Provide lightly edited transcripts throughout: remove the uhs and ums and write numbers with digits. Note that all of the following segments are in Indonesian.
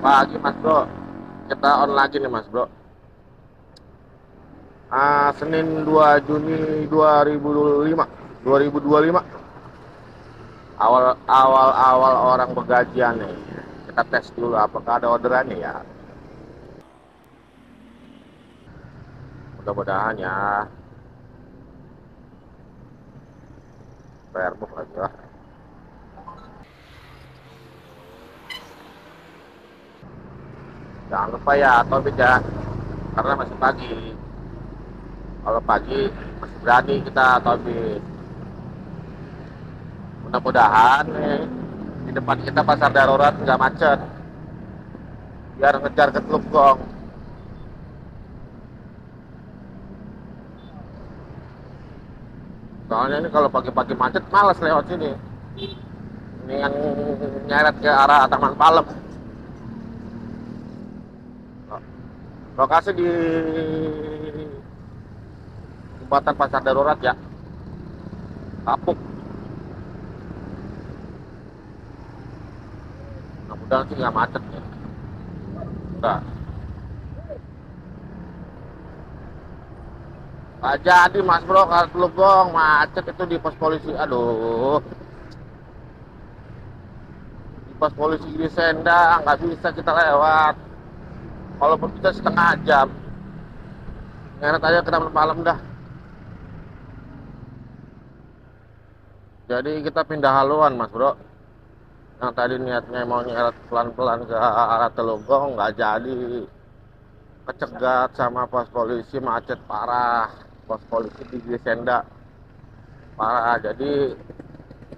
Pagi Mas Bro, kita on lagi nih Mas Bro. Senin 2 Juni 2025. Awal orang begajian nih. Kita tes dulu apakah ada orderannya ya. Mudah-mudahan ya. Bayar book lagi lah. Jangan lupa ya, Tobit ya. Karena masih pagi. Kalau pagi masih berani kita Tobit. Mudah-mudahan nih di depan kita pasar darurat nggak macet. Biar ngejar ke Teluk Gong. Soalnya ini kalau pagi-pagi macet males lewat sini. Ini yang nyeret ke arah Taman Palem. Lokasi di jembatan pasar darurat ya. Kapuk. Mudah-mudahan sih nggak macet ya. Enggak. Nggak jadi Mas Bro, kalau Teluk Gong macet itu di pos polisi. Aduh. Di pos polisi di Senda nggak bisa kita lewat. Walaupun kita setengah jam. Ngeret aja ke Taman Palem dah. Jadi kita pindah haluan Mas Bro. Yang tadi niatnya mau nyeret pelan-pelan ke arah Teluk Gong nggak jadi. Kecegat sama pos polisi, macet parah. Pos polisi di Senda parah. Jadi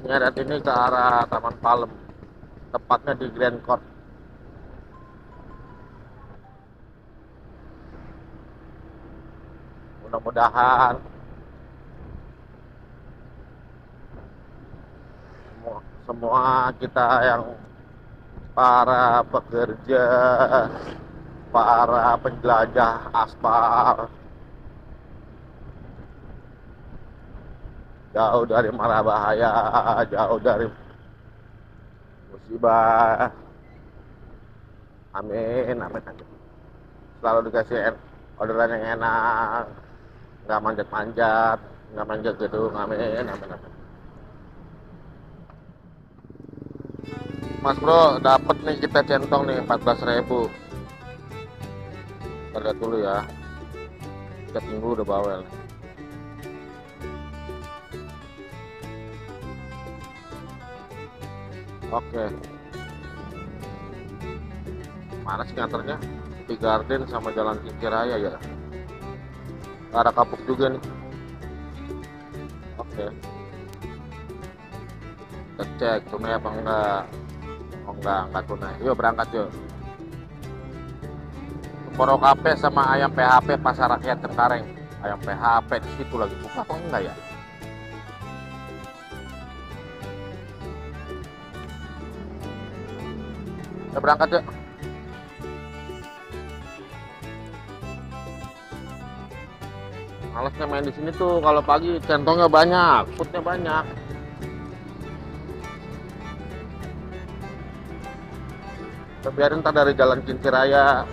nyeret ini ke arah Taman Palem. Tepatnya di Grand Court. Mudah-mudahan semua kita yang para pekerja, para penjelajah aspal jauh dari mara bahaya, jauh dari musibah. Amin, amin, amin. Selalu dikasih orderan yang enak, nggak manjat-manjat, nggak manjat gedung. Amin, amin, amin. Mas Bro, dapet nih kita centong nih 14.000. Kita lihat dulu ya. Kita tunggu udah bawel. Oke. Mana sih nganternya? Di Garden sama Jalan Kinciraya ya. Ada kapuk juga nih. Oke. Kita cek tunai apa enggak. Oh enggak tunai. Yuk berangkat yuk. Poro Cafe sama ayam PHP Pasar Rakyat Cengkareng. Ayam PHP di situ lagi buka apa enggak ya? Kita berangkat yuk. Malesnya main di sini tuh kalau pagi centongnya banyak, foodnya banyak. Kita biarin ntar dari Jalan Kinciraya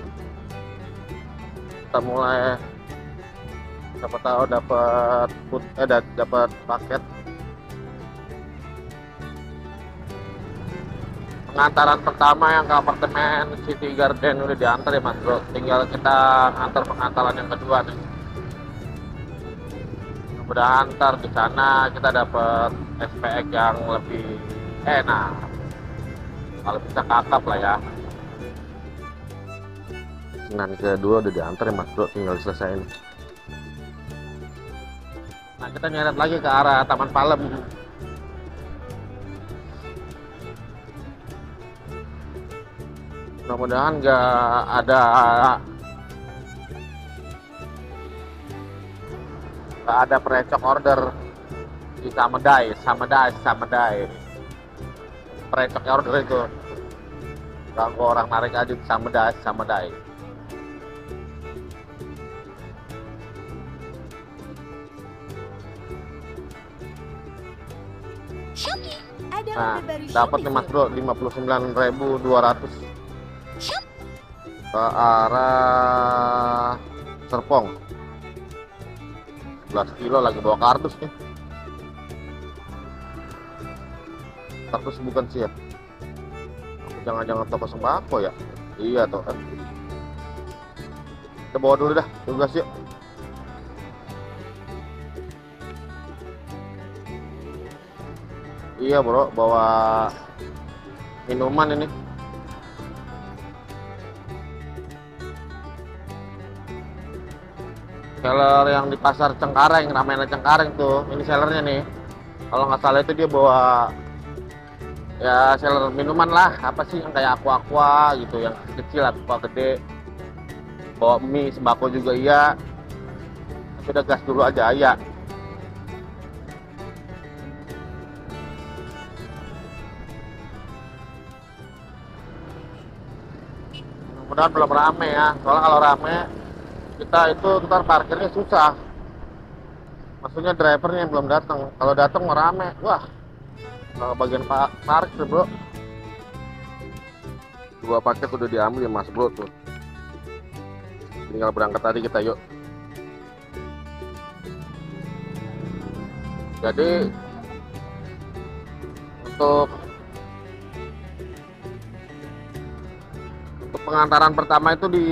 kita mulai, siapa tahu dapat food, dapat paket. Pengantaran pertama yang ke apartemen City Garden udah diantar ya Mas Bro. Tinggal kita ngantar pengantaran yang kedua nih. Mudah-mudahan ntar di sana kita dapat SPX yang lebih enak. Kalau bisa kakap lah ya. Senin kedua udah diantar ya Mas Bro, tinggal selesaiin. Nah kita nyeret lagi ke arah Taman Palem. Mudah-mudahan nggak ada perecok order di Samedai. Perecok order itu ganggu orang narik aja di Samedai. Shopee, ada Nah, order baru dapat Shopee nih Mas Bro 59.200. ke arah Serpong. 11 kilo lagi bawa kardus nih. Kardus bukan sih ya? Jangan-jangan toko sembako ya? Iya toh kan. Kita bawa dulu dah, tugas yuk. Iya bro, bawa minuman ini. Seller yang di pasar Cengkareng, Ramayana Cengkareng tuh, ini sellernya nih. Kalau nggak salah itu dia bawa ya seller minuman lah, apa sih yang kayak aqua gitu, yang kecil aqua gede. Bawa mie, sembako juga iya. Tapi udah gas dulu aja ya. Mudah-mudahan belum rame ya, soalnya kalau rame kita itu ntar parkirnya susah. Maksudnya drivernya yang belum datang. Kalau datang mau rame, wah bagian parkir bro. 2 paket udah diambil ya mas bro tuh. Tinggal berangkat tadi kita yuk. Jadi untuk pengantaran pertama itu di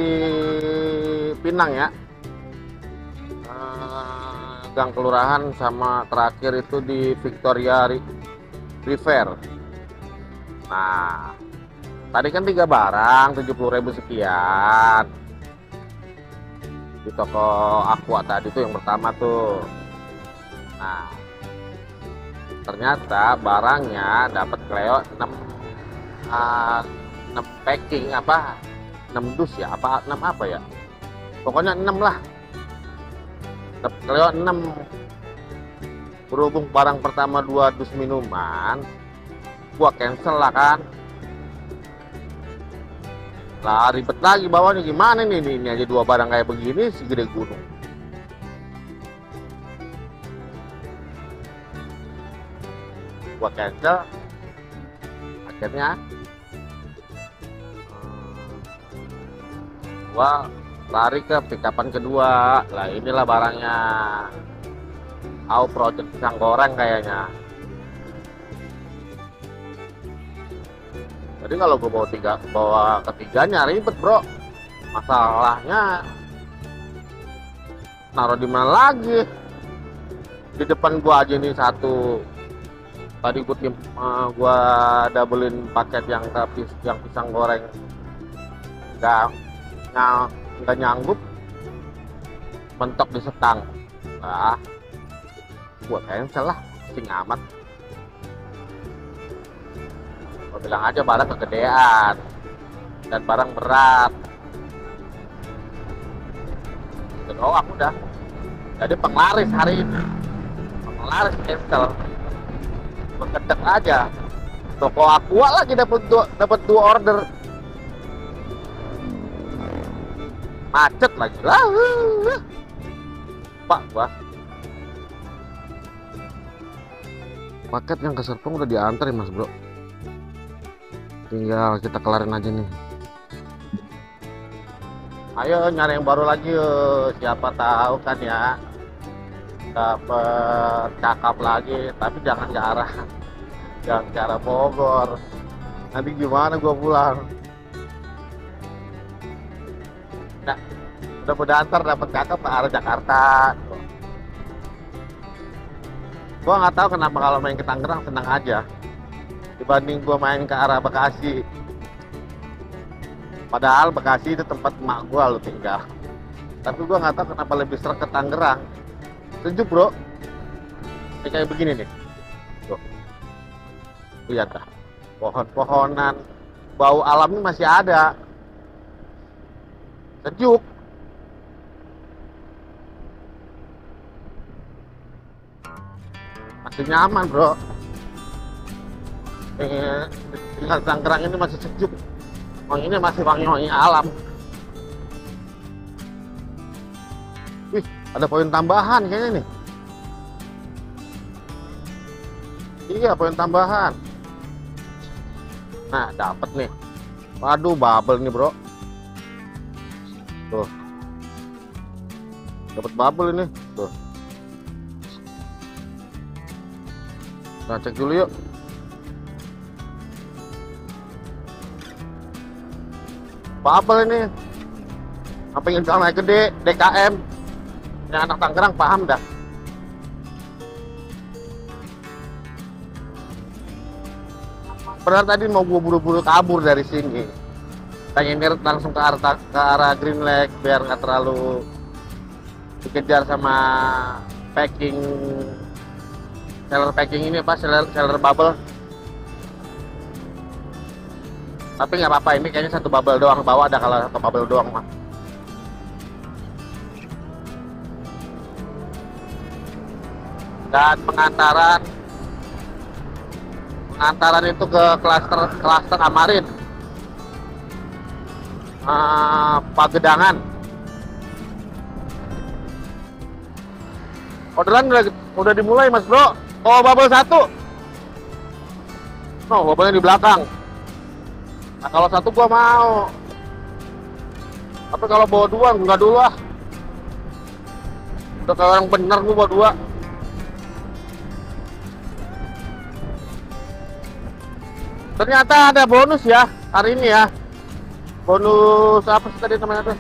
Pinang ya, Gang Kelurahan, sama terakhir itu di Victoria River. Nah tadi kan 3 barang 70.000 sekian di toko Aqua tadi tuh yang pertama tuh. Nah ternyata barangnya dapat Cleo 6 packing apa 6 dus ya, apa 6 apa ya, pokoknya 6 lah. Dapat Cleo 6. Berhubung barang pertama 2 dus minuman, gua cancel lah kan. Lah ribet lagi bawahnya, gimana nih, ini aja 2 barang kayak begini segede gunung. Gua cancel, akhirnya gua lari ke pickupan kedua. Lah inilah barangnya, project pisang goreng kayaknya. Jadi kalau gue bawa ketiganya ribet bro. Masalahnya naruh di mana lagi? Di depan gua aja nih satu. Tadi gua doublein paket yang pisang goreng. Nggak nyanggup, mentok di setang. Nah, gua cancel lah, sing amat. Gua bilang aja barang kegedean dan barang berat. Oh aku udah jadi penglaris hari ini, penglaris cancel, berkedek aja. Toko Aqua lagi dapat 2 order, macet lagi lah. Pak gua paket yang ke Serpong udah diantar ya mas bro, tinggal kita kelarin aja nih. Ayo nyari yang baru lagi yuk, siapa tahu kan ya dapet cakap lagi, tapi jangan ke arah Bogor, nanti gimana gua pulang. Nah, udah berdantar dapet cakap ke arah Jakarta. Gua nggak tahu kenapa kalau main ke Tangerang senang aja dibanding gua main ke arah Bekasi. Padahal Bekasi itu tempat emak gua lo tinggal. Tapi gua nggak tahu kenapa lebih seret ke Tangerang. Sejuk bro. Ini kayak begini nih. Tuh. Lihat dah. Pohon-pohonan. Bau alamnya masih ada. Sejuk. Masih nyaman bro. Tinggal Tangerang ini masih sejuk. Ini masih wangi-wangi alam. Wih, ada poin tambahan kayaknya nih. Iya, poin tambahan. Nah, dapat nih. Waduh, bubble nih, bro. Tuh. Dapat bubble ini. Tuh. Nah, cek dulu yuk. Bubble ini. Apa yang naik gede, DKM. Yang anak Tangerang paham dah. Padahal tadi mau gua buru-buru kabur dari sini. Pengen ngirit langsung ke arah Green Lake biar nggak terlalu dikejar sama packing seller packing ini apa seller bubble. Tapi nggak apa-apa, ini kayaknya satu bubble doang, bawa ada kalau satu bubble doang mah. Dan pengantaran itu ke klaster Amarin, Pagedangan. Orderan udah dimulai mas bro. Oh bubble 1. Oh bubble di belakang. Nah kalau 1 gua mau. Tapi kalau bawa 2 enggak dulu ah. Udah kayak orang bener gua bawa 2. Ternyata ada bonus ya hari ini ya. Bonus apa sih tadi namanya tuh?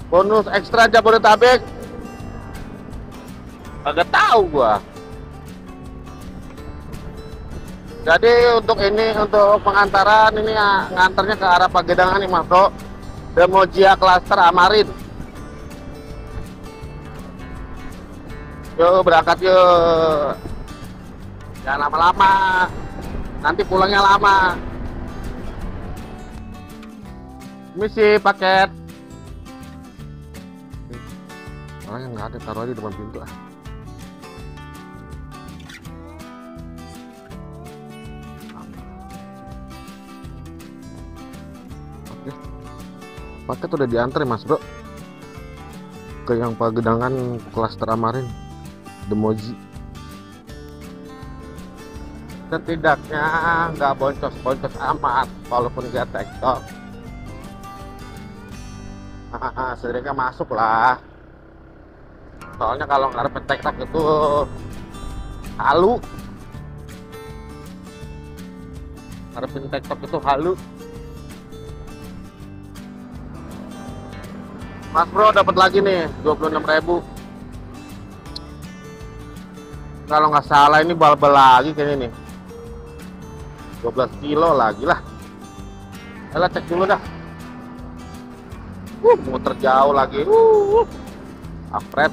Bonus ekstra Jabodetabek. Agak tahu gua. Jadi untuk pengantaran ini ya, ngantarnya ke arah Pagedangan nih mas bro. Demojia Cluster Amarin. Yuk berangkat yuk. Jangan lama-lama, nanti pulangnya lama. Misi paket. Orang yang nggak ada, taruh aja di depan pintu ah. Oke. Paket udah diantar mas bro. Ke yang Pagedangan Cluster Amarin, Demoji. Setidaknya nggak boncos-boncos amat walaupun dia tektok. Setidaknya masuk lah. Soalnya kalau ngarepin tektok itu halu. Ngarepin tektok itu halu. Mas bro dapat lagi nih 26.000. Kalau nggak salah ini bal-bal lagi kayaknya nih. 12 kilo lagi lah. Ayolah cek dulu dah. Muter jauh lagi. Afret.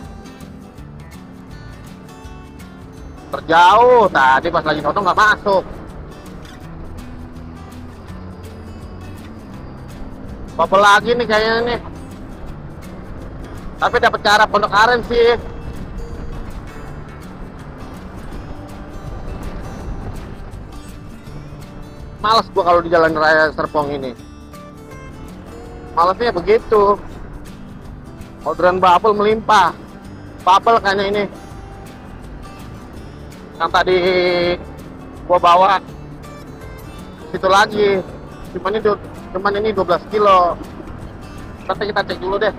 Terjauh. Tadi pas lagi nonton nggak masuk. Bubble lagi nih kayaknya nih. Tapi dapat cara Pondok Aren sih. Males gua kalau di jalan raya Serpong ini. Malesnya begitu. Orderan bubble melimpah. Bubble kayaknya ini. Yang tadi gua bawa situ lagi. Cuman ini 12 kilo. Nanti kita cek dulu deh.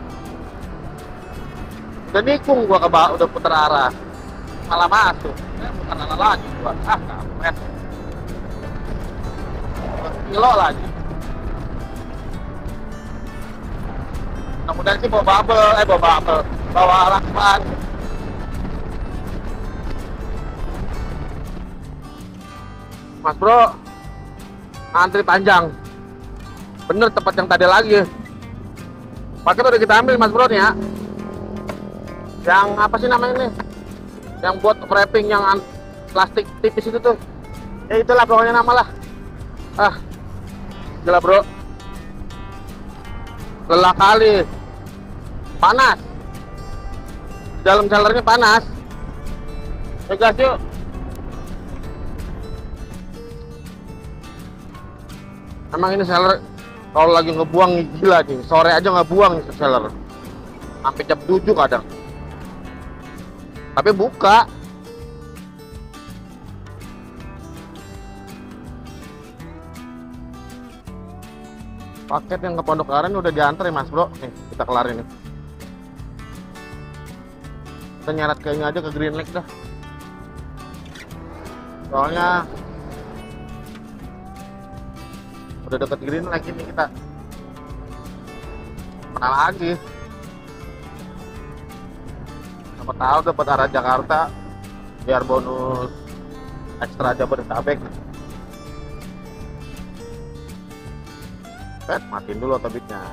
Udah nikung gua ke bawah, udah putar arah. Malah masuk. Putar arah lagi gua. Kampret. Kilo lagi. Mudah-mudahan sih bawa lakban. Mas bro, antri panjang. Bener tempat yang tadi lagi. Paket udah kita ambil mas bro nih ya. Yang apa sih namanya nih? Yang buat wrapping yang plastik tipis itu tuh. Ya itulah pokoknya nama lah. Gila bro, lelah kali, panas, dalam sellernya panas. Ya gas yuk. Emang ini seller kalau lagi ngebuang gila nih, sore aja nggak buang nih seller, sampai jam 7 kadang. Tapi buka. Paket yang ke Pondok Aren udah diantar ya Mas Bro. Nih kita kelarin nih. Kita nyeret kayaknya aja ke Green Lake dah. Soalnya udah deket Green Lake ini kita. Mana lagi? Siapa tahu dapat arah Jakarta biar bonus ekstra Jabodetabek. Matiin dulu otobitnya.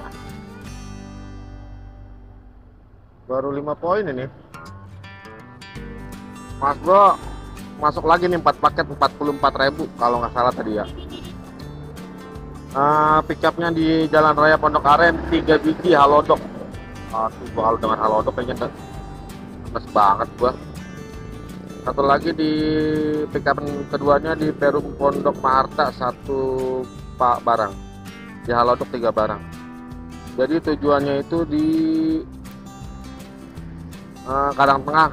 Baru 5 poin ini. Mas Bro, masuk lagi nih 4 paket 44.000 kalau nggak salah tadi ya. Pickupnya di Jalan Raya Pondok Aren 3 biji halodok. Aduh, kalau dengan halodok kayaknya nges banget gua. Satu lagi di pickup keduanya di Perum Pondok Maharta 1 pak barang. Di halodok 3 barang. Jadi tujuannya itu di Kadang Tengah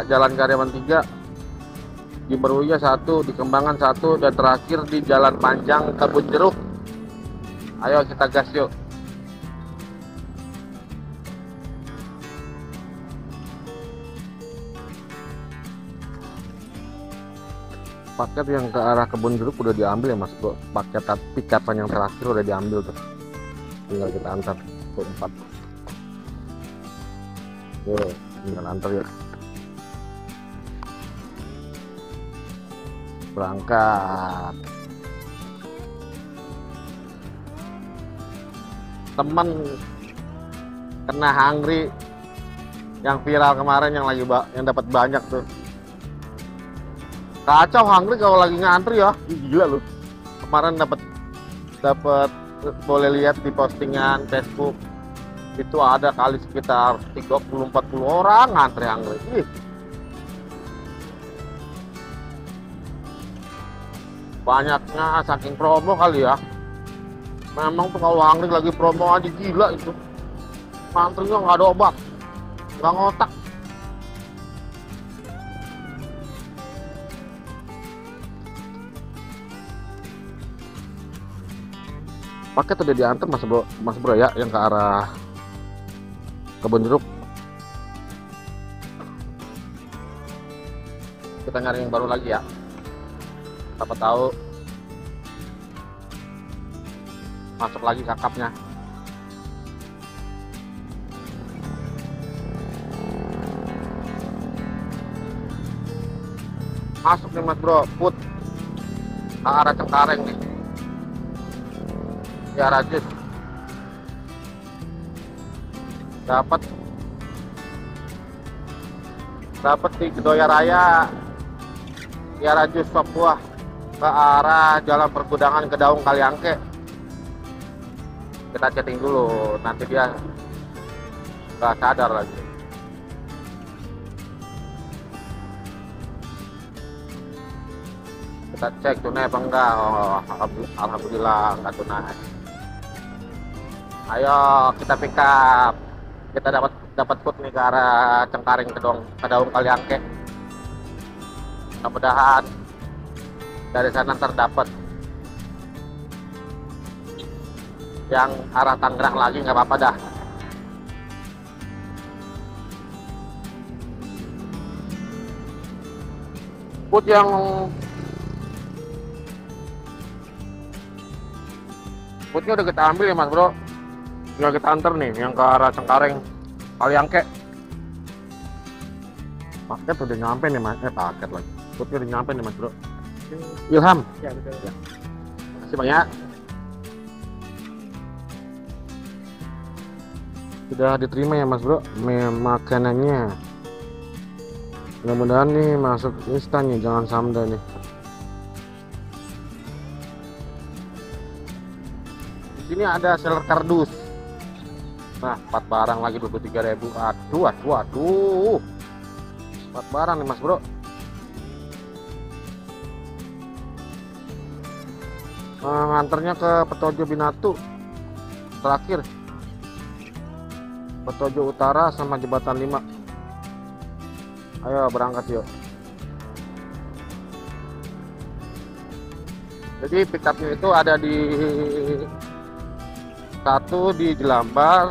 Jalan Karyawan 3, di Meruya 1, di Kembangan 1, dan terakhir di Jalan Panjang Kebun Jeruk. Ayo kita gas yuk. Paket yang ke arah Kebun Jeruk udah diambil ya Mas Bro. Paket pickupan yang terakhir udah diambil tuh. Tinggal kita antar ke 4. Yuk, tinggal antar ya. Berangkat. Temen kena hungry yang viral kemarin yang dapat banyak tuh. Kacau hungry kalau lagi ngantri ya. Gila lu. Kemarin dapat boleh lihat di postingan Facebook. Itu ada kali sekitar 30-40 orang ngantri hungry. Banyaknya saking promo kali ya. Memang tuh kalau hungry lagi promo aja gila itu. Ngantrinya nggak ada obat, nggak ngotak. Paket udah diantar Mas Bro ya, yang ke arah Kebun Jeruk. Kita nyari yang baru lagi ya. Siapa tahu masuk lagi kakapnya. Masuk nih Mas Bro, put ke arah Cengkareng nih. Ya Rajus dapat di Kedoya Raya ya Rajus Papua ke arah Jalan Pergudangan Kedaung Kaliangke. Kita chatting dulu, nanti dia nggak sadar lagi. Kita cek tunai apa enggak. Oh, alhamdulillah nggak tunai. Ayo kita pick up. Kita dapat put nih ke arah Cengkareng Kedaung Kaliangke. Mudah-mudahan dari sana terdapat. Yang arah Tangerang lagi nggak apa-apa dah. Putnya udah kita ambil ya Mas Bro. Tinggal kita antar nih yang ke arah Cengkareng Kaliangke. Paket udah nyampe nih Mas. Paket lagi. Putnya udah nyampe nih Mas Bro. Ilham. Ya betul. Ya. Makasih banyak. Sudah diterima ya Mas Bro makanannya. Mudah-mudahan nih masuk instan nih, jangan samda nih. Di sini ada seller kardus. Nah, 4 barang lagi 23.000. Aduh. 4 barang nih Mas Bro. Nganternya ke Petojo Binatu. Terakhir Petojo Utara sama Jembatan 5. Ayo berangkat yuk. Jadi pickupnya itu ada di Satu di Jelambar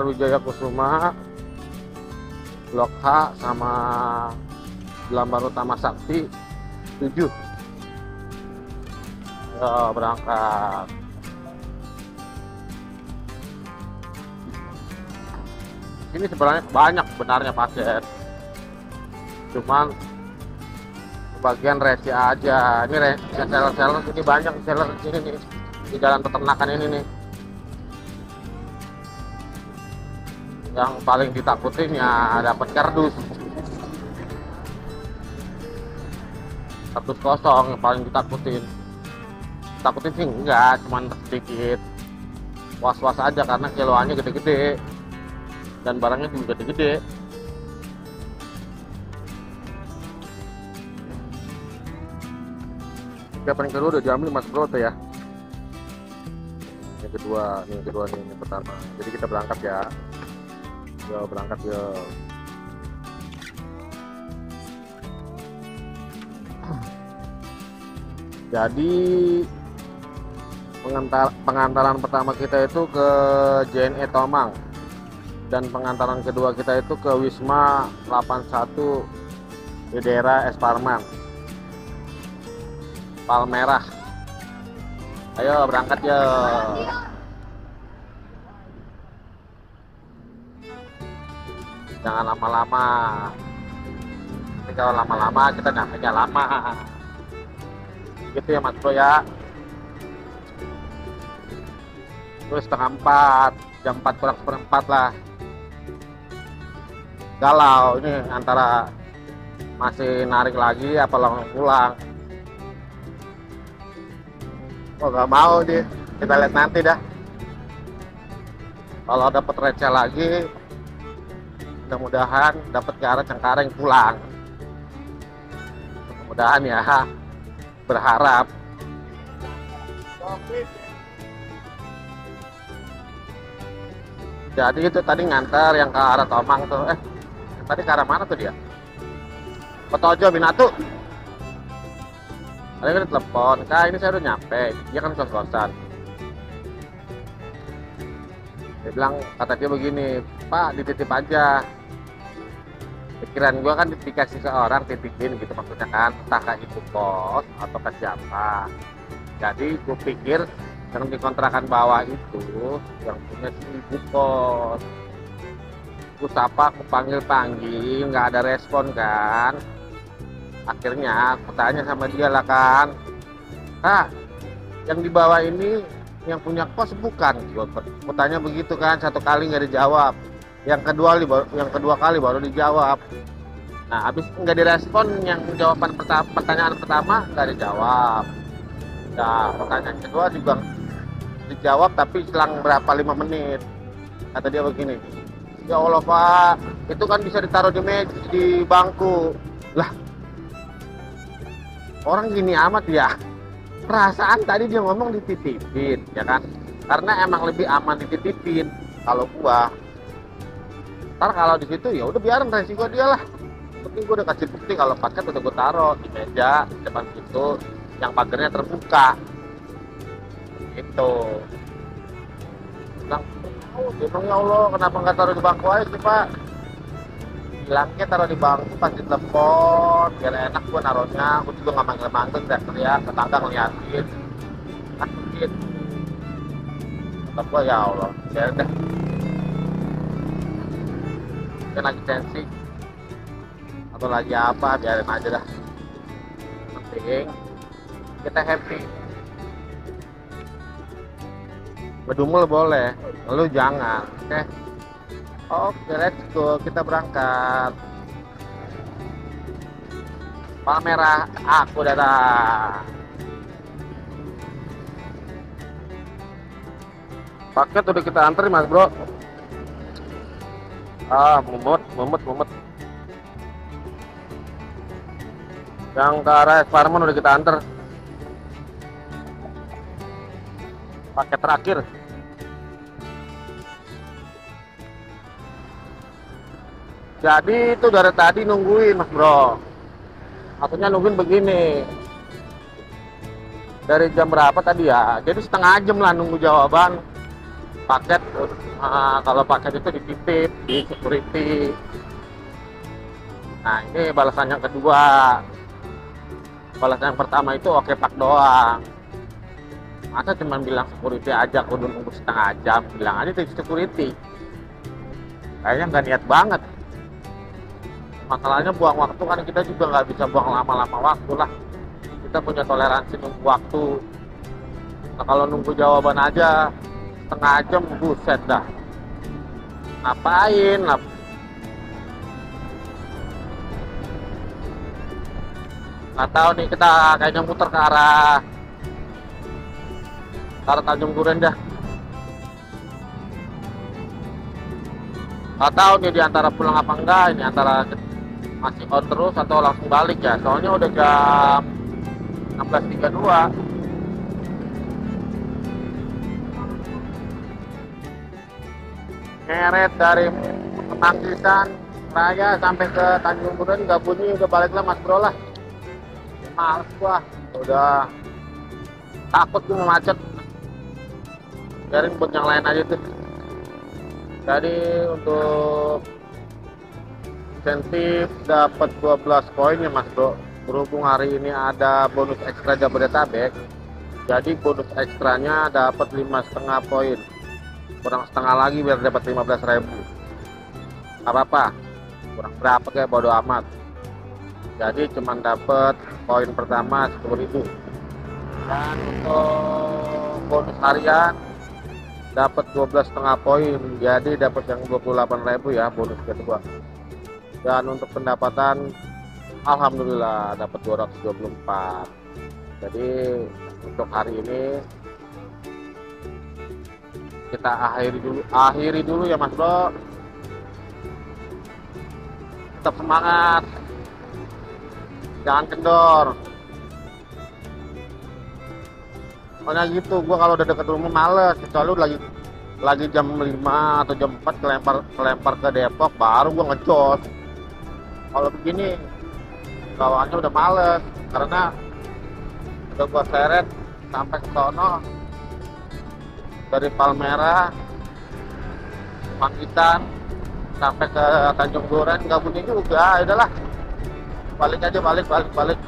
Wijaya Kusuma Blok H, sama Jelambar Utama Sakti 7. Ayo berangkat. Ini sebenarnya banyak pasien, cuman bagian resi aja. Ini seller ini banyak, seller di sini nih, di jalan peternakan ini nih. Yang paling ditakutin ya dapat kardus kosong, yang paling ditakutin sih enggak, cuman sedikit was-was aja karena kiloannya gede-gede dan barangnya juga gede-gede. Siapa yang kedua udah diambil Mas Bro tuh ya. Yang kedua nih, yang pertama. Jadi kita berangkat ya. Yo berangkat yo. Jadi pengantaran pertama kita itu ke JNE Tomang, dan pengantaran kedua kita itu ke Wisma 81 di daerah Es Parman, Palmerah. Ayo berangkat ya. Jangan lama-lama. Tapi kalau lama-lama kita nyampenya lama. Gitu ya Mas Bro ya. Terus setengah 4, jam 4 kurang seperempat lah. Galau ini antara masih narik lagi apa langsung pulang. Oh gak mau deh, kita lihat nanti dah. Kalau dapat receh lagi, mudah-mudahan dapat ke arah Cengkareng pulang. Mudah-mudahan ya, berharap. Jadi itu tadi nganter yang ke arah Tomang tuh. Tadi ke arah mana tuh dia? Kotojo Binatu. Tadi kan telepon, Kak ini saya udah nyampe. Dia kan kos-kosan. Dia bilang, kata dia begini, Pak dititip aja. Pikiran gua kan dikasih seorang titipin gitu maksudnya kan, entah ke ibu kos atau ke siapa. Jadi gue pikir yang di kontrakan bawah itu yang punya si ibu kos. Gue sapa, aku panggil nggak ada respon kan. Akhirnya aku tanya sama dia lah kan, Kak yang di bawah ini yang punya kos bukan? Gue tanya begitu kan, satu kali nggak dijawab. Yang kedua kali baru dijawab. Nah habis nggak direspon, yang jawaban pertanyaan pertama nggak dijawab. Nah pertanyaan kedua juga dijawab tapi selang berapa 5 menit. Kata dia begini, ya Allah Pak, itu kan bisa ditaruh di bangku. Lah orang gini amat ya. Perasaan tadi dia ngomong dititipin ya kan, karena emang lebih aman dititipin. Kalau gua ntar kalau di situ ya udah biarin resiko dia lah. Penting gua udah kasih bukti kalau paket udah gua taruh di meja di depan situ yang pagernya terbuka. Itu. Bilang, ya Allah kenapa nggak taruh di bangku aja sih Pak? Bilangnya taruh di bangku pas ditelepon biar enak gua naruhnya. Gua juga nggak manggil-manggil teriak-teriak, tetangga ngeliatin. Kan begitu. Kata gua ya Allah, biarin deh. Mungkin lagi tensi atau lagi apa, biarin aja dah. Penting kita happy. Bedumel boleh, lu jangan. Oke, let's go, kita berangkat. Palmerah, aku datang. Paket udah kita anterin Mas Bro. Mumet. Yang ke arah Es Parman udah kita anter. Paket terakhir. Jadi itu dari tadi nungguin Mas Bro. Maksudnya nungguin begini. Dari jam berapa tadi ya? Jadi setengah jam lah nunggu jawaban paket. Kalau paket itu dititip di security. Nah, ini balasan yang kedua. Balasan yang pertama itu oke pak doang. Masa cuma bilang security aja kudu nunggu setengah jam, bilang aja di security. Kayaknya nggak niat banget. Masalahnya buang waktu kan, kita juga nggak bisa buang lama-lama waktu lah. Kita punya toleransi nunggu waktu. Nah, kalau nunggu jawaban aja setengah jam, buset dah. Ngapain? Nggak tahu nih, kita kayaknya muter ke arah Tanjung Duren dah. Nggak tahu nih di antara pulang apa enggak, ini antara masih on terus atau langsung balik ya. Soalnya udah jam 16.32. Ngeret dari Manggisan Raya sampai ke Tanjung Duren nggak bunyi, udah balik lah mas bro lah. Males gua, udah takut gue macet. Biarin buat yang lain aja tuh. Jadi untuk insentif dapat 12 poin ya mas bro. Berhubung hari ini ada bonus ekstra Jabodetabek, jadi bonus ekstranya dapat 5,5 poin. Kurang setengah lagi biar dapat 15.000. Apa-apa, kurang berapa kayak bodo amat. Jadi cuman dapat poin pertama 10.000. Dan untuk bonus harian dapat 12,5 poin, jadi dapat yang 28.000 ya bonus kedua. Dan untuk pendapatan alhamdulillah dapat 224. Jadi untuk hari ini kita akhiri dulu ya mas bro. Tetap semangat, jangan kendor. Soalnya gitu, gua kalau udah deket rumah males, kecuali lagi jam 5 atau jam 4 kelempar ke Depok, baru gua ngecos. Kalau begini bawaannya udah males, karena udah gua seret sampai ke sono, dari Palmerah, Manggisan sampai ke Tanjung Duren nggak bunyi juga. Udahlah, balik aja, balik.